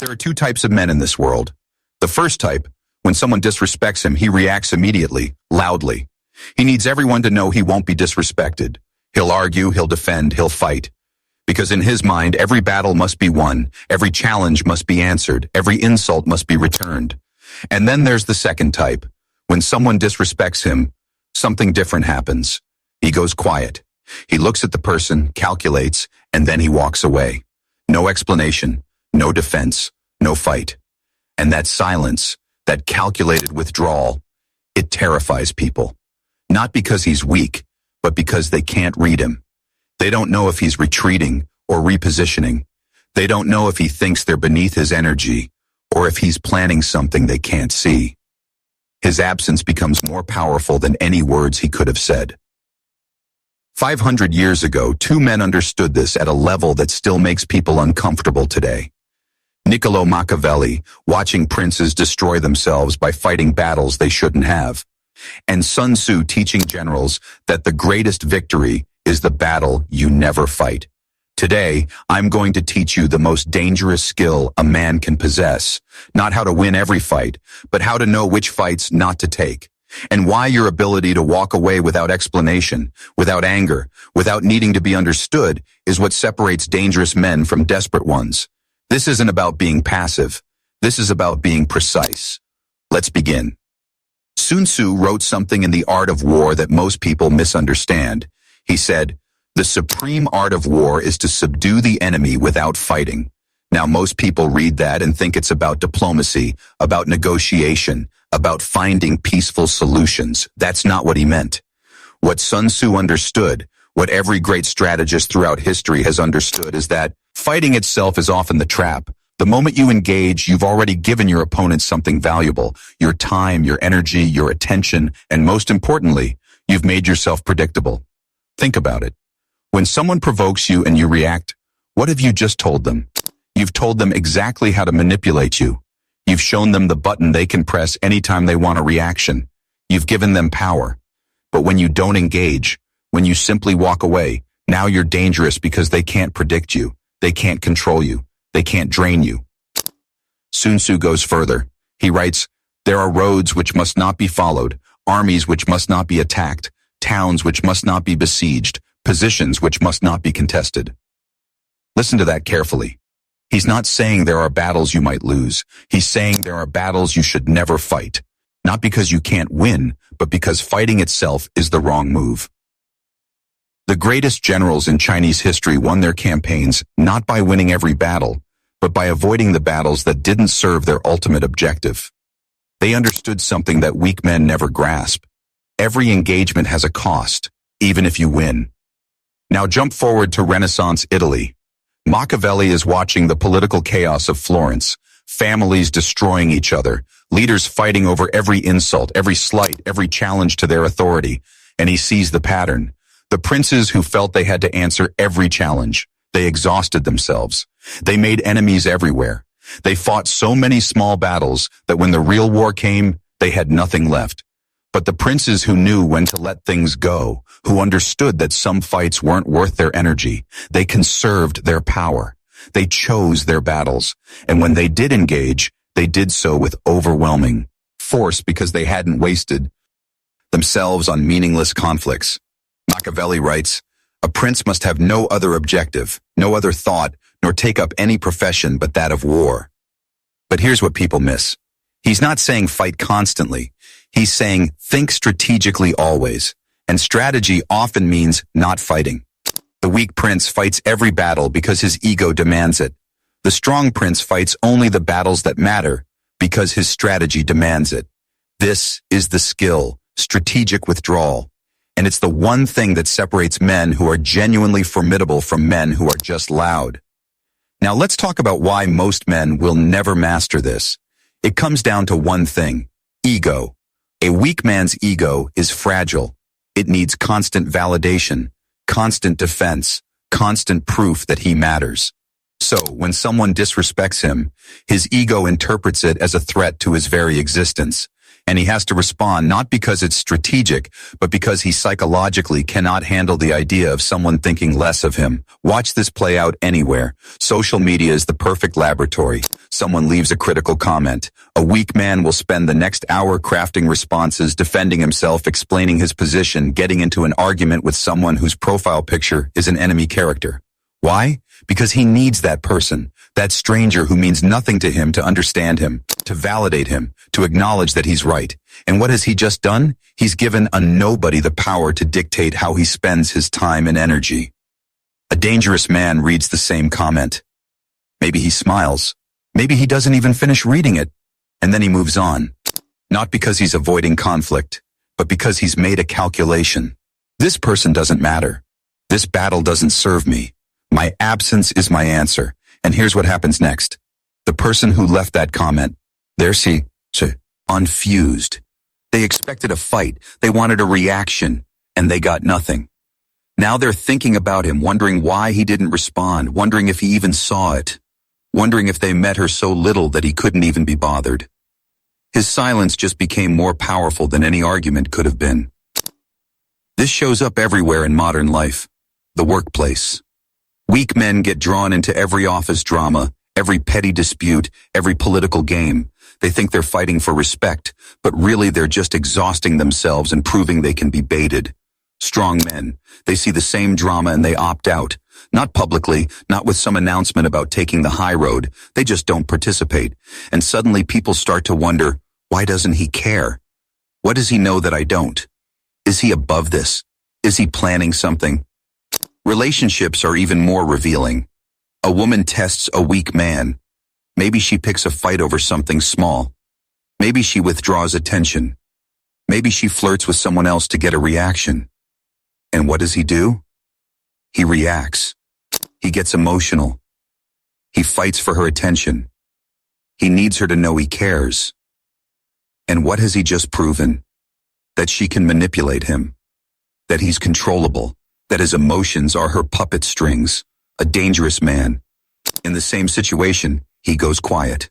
There are two types of men in this world. The first type, when someone disrespects him, he reacts immediately, loudly. He needs everyone to know he won't be disrespected. He'll argue, he'll defend, he'll fight. Because in his mind, every battle must be won, every challenge must be answered, every insult must be returned. And then there's the second type. When someone disrespects him, something different happens. He goes quiet. He looks at the person, calculates, and then he walks away. No explanation, no defense, no fight. And that silence, that calculated withdrawal, it terrifies people. Not because he's weak, but because they can't read him. They don't know if he's retreating or repositioning. They don't know if he thinks they're beneath his energy or if he's planning something they can't see. His absence becomes more powerful than any words he could have said. 500 years ago, two men understood this at a level that still makes people uncomfortable today. Niccolò Machiavelli, watching princes destroy themselves by fighting battles they shouldn't have. And Sun Tzu teaching generals that the greatest victory is the battle you never fight. Today, I'm going to teach you the most dangerous skill a man can possess. Not how to win every fight, but how to know which fights not to take. And why your ability to walk away without explanation, without anger, without needing to be understood is what separates dangerous men from desperate ones. This isn't about being passive. This is about being precise. Let's begin. Sun Tzu wrote something in The Art of War that most people misunderstand. He said, "The supreme art of war is to subdue the enemy without fighting." Now, most people read that and think it's about diplomacy, about negotiation, about finding peaceful solutions. That's not what he meant. What Sun Tzu understood, what every great strategist throughout history has understood, is that fighting itself is often the trap. The moment you engage, you've already given your opponent something valuable, your time, your energy, your attention, and most importantly, you've made yourself predictable. Think about it. When someone provokes you and you react, what have you just told them? You've told them exactly how to manipulate you. You've shown them the button they can press anytime they want a reaction. You've given them power. But when you don't engage, when you simply walk away, now you're dangerous because they can't predict you. They can't control you. They can't drain you. Sun Tzu goes further. He writes, "There are roads which must not be followed, armies which must not be attacked, towns which must not be besieged, positions which must not be contested." Listen to that carefully. He's not saying there are battles you might lose. He's saying there are battles you should never fight. Not because you can't win, but because fighting itself is the wrong move. The greatest generals in Chinese history won their campaigns not by winning every battle, but by avoiding the battles that didn't serve their ultimate objective. They understood something that weak men never grasp. Every engagement has a cost, even if you win. Now jump forward to Renaissance Italy. Machiavelli is watching the political chaos of Florence, families destroying each other, leaders fighting over every insult, every slight, every challenge to their authority, and he sees the pattern. The princes who felt they had to answer every challenge, they exhausted themselves. They made enemies everywhere. They fought so many small battles that when the real war came, they had nothing left. But the princes who knew when to let things go, who understood that some fights weren't worth their energy, they conserved their power. They chose their battles. And when they did engage, they did so with overwhelming force because they hadn't wasted themselves on meaningless conflicts. Machiavelli writes, "A prince must have no other objective, no other thought, nor take up any profession but that of war." But here's what people miss. He's not saying fight constantly. He's saying think strategically always. And strategy often means not fighting. The weak prince fights every battle because his ego demands it. The strong prince fights only the battles that matter because his strategy demands it. This is the skill, strategic withdrawal. And it's the one thing that separates men who are genuinely formidable from men who are just loud. Now let's talk about why most men will never master this. It comes down to one thing, ego. A weak man's ego is fragile. It needs constant validation, constant defense, constant proof that he matters. So when someone disrespects him, his ego interprets it as a threat to his very existence. And he has to respond not because it's strategic, but because he psychologically cannot handle the idea of someone thinking less of him. Watch this play out anywhere. Social media is the perfect laboratory. Someone leaves a critical comment. A weak man will spend the next hour crafting responses, defending himself, explaining his position, getting into an argument with someone whose profile picture is an enemy character. Why? Because he needs that person, that stranger who means nothing to him, to understand him, to validate him, to acknowledge that he's right. And what has he just done? He's given a nobody the power to dictate how he spends his time and energy. A dangerous man reads the same comment. Maybe he smiles. Maybe he doesn't even finish reading it. And then he moves on. Not because he's avoiding conflict, but because he's made a calculation. This person doesn't matter. This battle doesn't serve me. My absence is my answer. And here's what happens next. The person who left that comment, they're unfused. They expected a fight. They wanted a reaction, and they got nothing. Now they're thinking about him, wondering why he didn't respond, wondering if he even saw it, wondering if they met her so little that he couldn't even be bothered. His silence just became more powerful than any argument could have been. This shows up everywhere in modern life. The workplace. Weak men get drawn into every office drama, every petty dispute, every political game. They think they're fighting for respect, but really they're just exhausting themselves and proving they can be baited. Strong men, they see the same drama and they opt out. Not publicly, not with some announcement about taking the high road. They just don't participate. And suddenly people start to wonder, why doesn't he care? What does he know that I don't? Is he above this? Is he planning something? Relationships are even more revealing. A woman tests a weak man. Maybe she picks a fight over something small. Maybe she withdraws attention. Maybe she flirts with someone else to get a reaction. And what does he do? He reacts. He gets emotional. He fights for her attention. He needs her to know he cares. And what has he just proven? That she can manipulate him. That he's controllable. That his emotions are her puppet strings. A dangerous man. In the same situation, he goes quiet.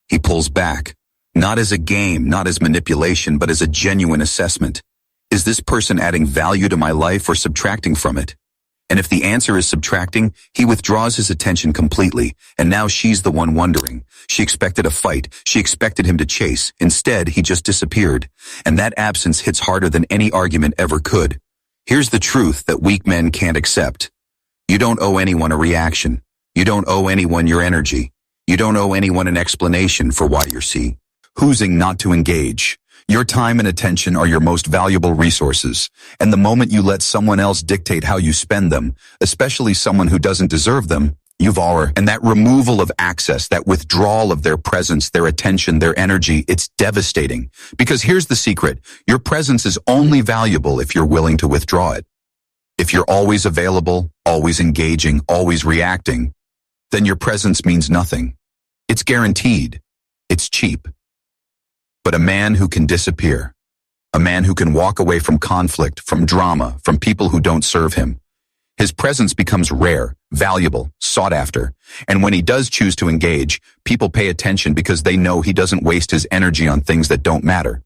He pulls back. Not as a game, not as manipulation, but as a genuine assessment. Is this person adding value to my life or subtracting from it? And if the answer is subtracting, he withdraws his attention completely, and now she's the one wondering. She expected a fight. She expected him to chase. Instead, he just disappeared. And that absence hits harder than any argument ever could. Here's the truth that weak men can't accept. You don't owe anyone a reaction. You don't owe anyone your energy. You don't owe anyone an explanation for why you're choosing not to engage. Your time and attention are your most valuable resources, and the moment you let someone else dictate how you spend them, especially someone who doesn't deserve them, and that removal of access, that withdrawal of their presence, their attention, their energy, it's devastating. Because here's the secret. Your presence is only valuable if you're willing to withdraw it. If you're always available, always engaging, always reacting, then your presence means nothing. It's guaranteed. It's cheap. But a man who can disappear, a man who can walk away from conflict, from drama, from people who don't serve him, his presence becomes rare, valuable, sought after. And when he does choose to engage, people pay attention because they know he doesn't waste his energy on things that don't matter.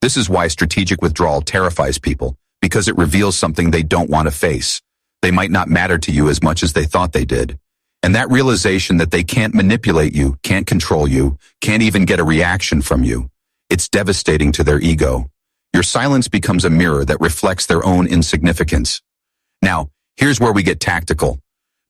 This is why strategic withdrawal terrifies people, because it reveals something they don't want to face. They might not matter to you as much as they thought they did. And that realization that they can't manipulate you, can't control you, can't even get a reaction from you, it's devastating to their ego. Your silence becomes a mirror that reflects their own insignificance. Now, here's where we get tactical.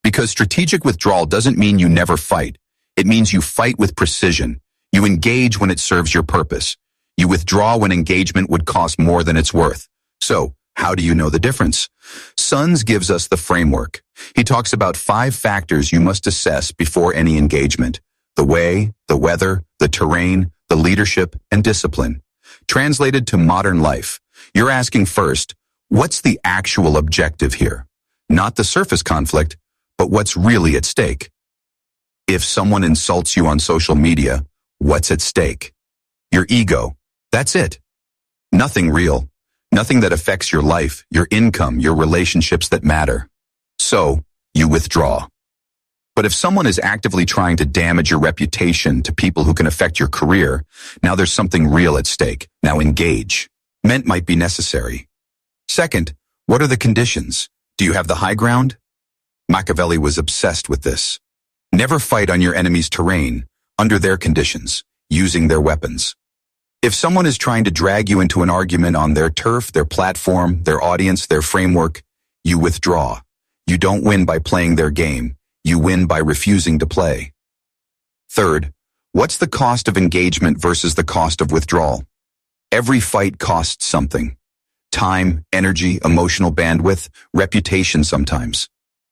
Because strategic withdrawal doesn't mean you never fight. It means you fight with precision. You engage when it serves your purpose. You withdraw when engagement would cost more than it's worth. So, how do you know the difference? Sons gives us the framework. He talks about 5 factors you must assess before any engagement. The way, the weather, the terrain, the leadership, and discipline. Translated to modern life, you're asking first, what's the actual objective here? Not the surface conflict, but what's really at stake. If someone insults you on social media, what's at stake? Your ego. That's it. Nothing real. Nothing that affects your life, your income, your relationships that matter. So, you withdraw. But if someone is actively trying to damage your reputation to people who can affect your career, now there's something real at stake. Now engage. Ment might be necessary. Second, what are the conditions? Do you have the high ground? Machiavelli was obsessed with this. Never fight on your enemy's terrain, under their conditions, using their weapons. If someone is trying to drag you into an argument on their turf, their platform, their audience, their framework, you withdraw. You don't win by playing their game. You win by refusing to play. Third, what's the cost of engagement versus the cost of withdrawal? Every fight costs something. Time, energy, emotional bandwidth, reputation sometimes.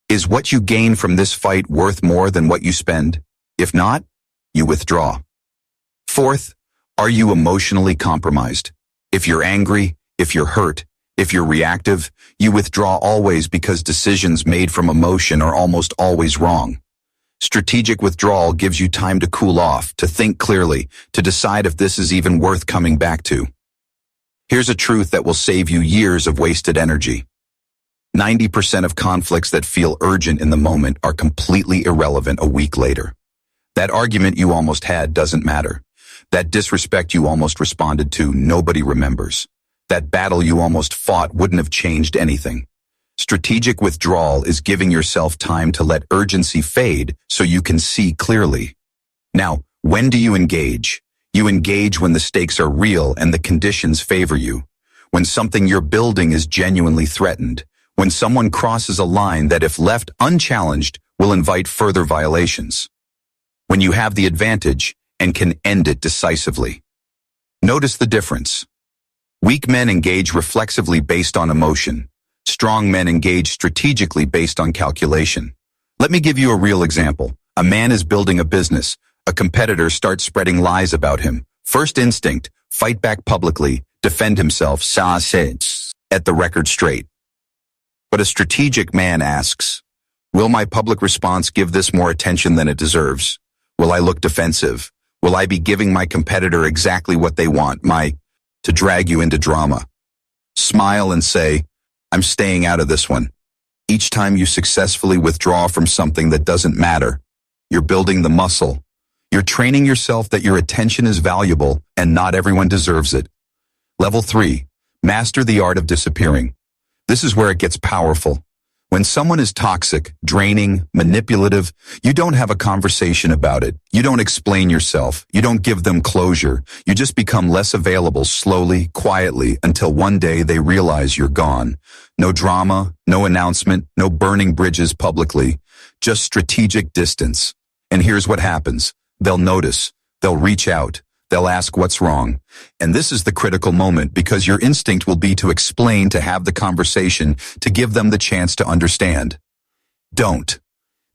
Is what you gain from this fight worth more than what you spend? If not, you withdraw. Fourth, are you emotionally compromised? If you're angry, if you're hurt, if you're reactive, you withdraw always because decisions made from emotion are almost always wrong. Strategic withdrawal gives you time to cool off, to think clearly, to decide if this is even worth coming back to. Here's a truth that will save you years of wasted energy. 90% of conflicts that feel urgent in the moment are completely irrelevant a week later. That argument you almost had doesn't matter. That disrespect you almost responded to, nobody remembers. That battle you almost fought wouldn't have changed anything. Strategic withdrawal is giving yourself time to let urgency fade so you can see clearly. Now, when do you engage? You engage when the stakes are real and the conditions favor you. When something you're building is genuinely threatened. When someone crosses a line that, if left unchallenged, will invite further violations. When you have the advantage and can end it decisively. Notice the difference. Weak men engage reflexively based on emotion. Strong men engage strategically based on calculation. Let me give you a real example. A man is building a business. A competitor starts spreading lies about him. First instinct, fight back publicly, defend himself, at the record straight. But a strategic man asks, will my public response give this more attention than it deserves? Will I look defensive? Will I be giving my competitor exactly what they want, to drag you into drama? Smile and say, I'm staying out of this one. Each time you successfully withdraw from something that doesn't matter, you're building the muscle. You're training yourself that your attention is valuable and not everyone deserves it. Level 3, master the art of disappearing. This is where it gets powerful. When someone is toxic, draining, manipulative, you don't have a conversation about it. You don't explain yourself. You don't give them closure. You just become less available slowly, quietly, until one day they realize you're gone. No drama, no announcement, no burning bridges publicly, just strategic distance. And here's what happens. They'll notice. They'll reach out. They'll ask what's wrong. And this is the critical moment because your instinct will be to explain, to have the conversation, to give them the chance to understand. Don't.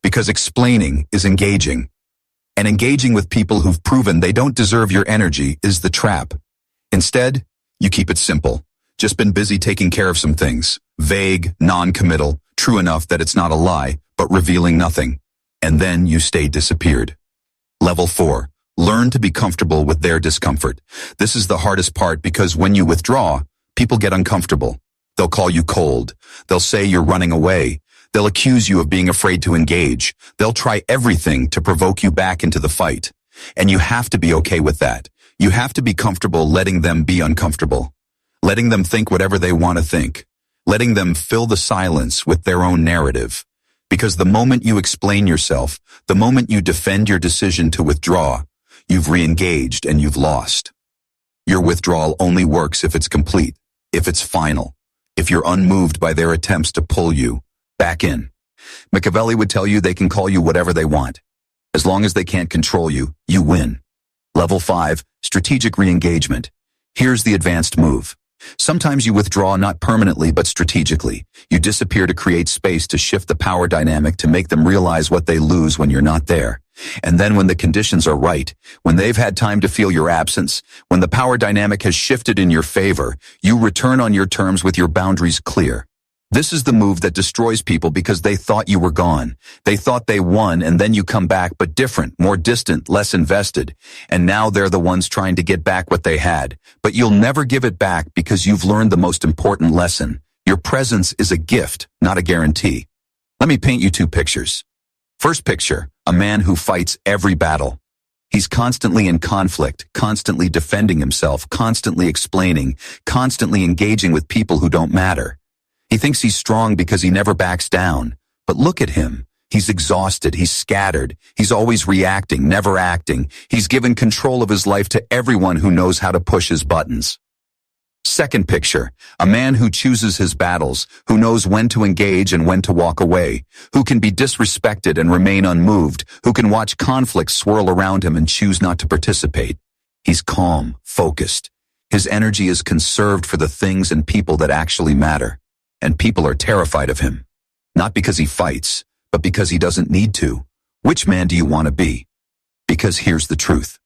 Because explaining is engaging. And engaging with people who've proven they don't deserve your energy is the trap. Instead, you keep it simple. Just been busy taking care of some things. Vague, non-committal, true enough that it's not a lie, but revealing nothing. And then you stay disappeared. Level 4. Learn to be comfortable with their discomfort. This is the hardest part because when you withdraw, people get uncomfortable. They'll call you cold. They'll say you're running away. They'll accuse you of being afraid to engage. They'll try everything to provoke you back into the fight. And you have to be okay with that. You have to be comfortable letting them be uncomfortable. Letting them think whatever they want to think. Letting them fill the silence with their own narrative. Because the moment you explain yourself, the moment you defend your decision to withdraw, you've re-engaged and you've lost. Your withdrawal only works if it's complete, if it's final, if you're unmoved by their attempts to pull you back in. Machiavelli would tell you they can call you whatever they want. As long as they can't control you, you win. Level 5, strategic re-engagement. Here's the advanced move. Sometimes you withdraw not permanently but strategically. You disappear to create space to shift the power dynamic to make them realize what they lose when you're not there. And then when the conditions are right, when they've had time to feel your absence, when the power dynamic has shifted in your favor, you return on your terms with your boundaries clear. This is the move that destroys people because they thought you were gone. They thought they won and then you come back, but different, more distant, less invested. And now they're the ones trying to get back what they had. But you'll never give it back because you've learned the most important lesson. Your presence is a gift, not a guarantee. Let me paint you two pictures. First picture, a man who fights every battle. He's constantly in conflict, constantly defending himself, constantly explaining, constantly engaging with people who don't matter. He thinks he's strong because he never backs down. But look at him. He's exhausted, he's scattered, he's always reacting, never acting. He's given control of his life to everyone who knows how to push his buttons. Second picture, a man who chooses his battles, who knows when to engage and when to walk away, who can be disrespected and remain unmoved, who can watch conflict swirl around him and choose not to participate. He's calm, focused. His energy is conserved for the things and people that actually matter. And people are terrified of him. Not because he fights, but because he doesn't need to. Which man do you want to be? Because here's the truth.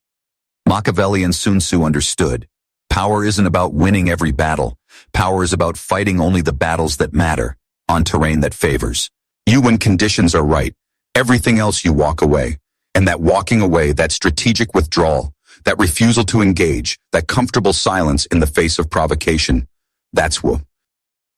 Machiavelli and Sun Tzu understood. Power isn't about winning every battle. Power is about fighting only the battles that matter, on terrain that favors you when conditions are right. Everything else you walk away. And that walking away, that strategic withdrawal, that refusal to engage, that comfortable silence in the face of provocation, that's